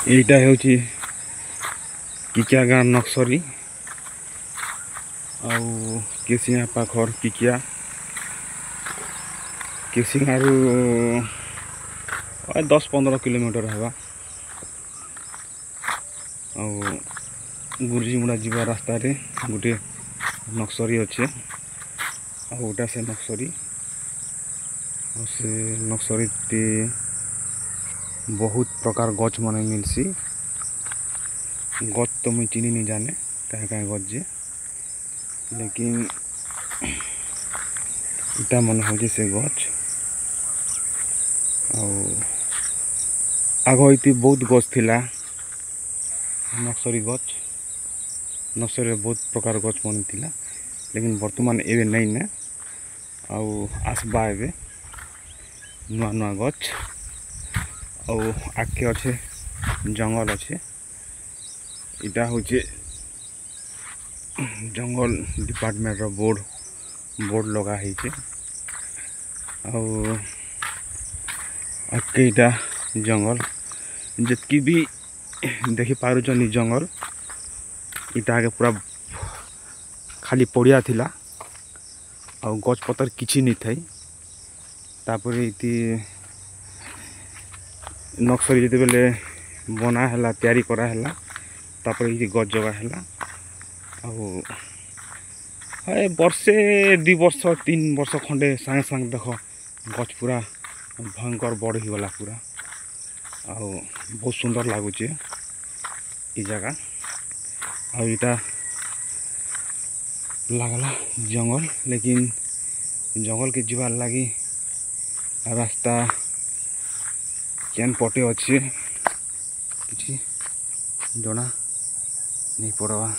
এইটা হচ্ছে কিকিয়া গাঁ নকসরি ଆଉ କେସିଙ୍ଗା ପାଖର କିକିଆ କେସିଙ୍ଗାରୁ 10-15 କିଲୋମିଟର ହେବା। ଆଉ ଗୁରୁଜିମୁଡ଼ା ଯିବା ରାସ୍ତାରେ ଗୋଟିଏ ନକ୍ସରୀ ଅଛେ ଆଉ ଗୋଟା ସେ ନକ୍ସରୀ ଆଉ ସେ ନକ୍ସରୀଟି ବହୁତ ପ୍ରକାର ଗଛ ମାନେ ମିଲ୍ସି। गच तो मुझे चिनी नहीं जाने कहाँ कहाँ गच जे लेकिन इटा मन हो से गच आग इति बहुत गच थिला नक्सरी गच नक्सरी बहुत प्रकार गच मन थिला लेकिन वर्तमान एवं नहीं ना आसबा एवं नुआ नुआ गच आगे अच्छे जंगल अच्छे इटा हूँ जंगल डिपार्टमेंट बोर्ड लगा है आगे इटा जंगल जितकी भी देखी पार जंगल इटा आगे पूरा खाली पड़िया थिला आ गच पतर किछि नहीं थाई तापर इति नक्सरी जिते बेले बना है तैयारी करा है तापर ये गच जगह है वर्षे 2 वर्ष 3 वर्ष खंडे सांगे सांगे देख गच पूरा भयंकर बड़ ही गला पूरा बहुत सुंदर लगुचे ये जगह आईटा लगला जंगल लेकिन जंगल के जीवार लगी रास्ता केन पटे अच्छे कि जना नहीं पड़वा।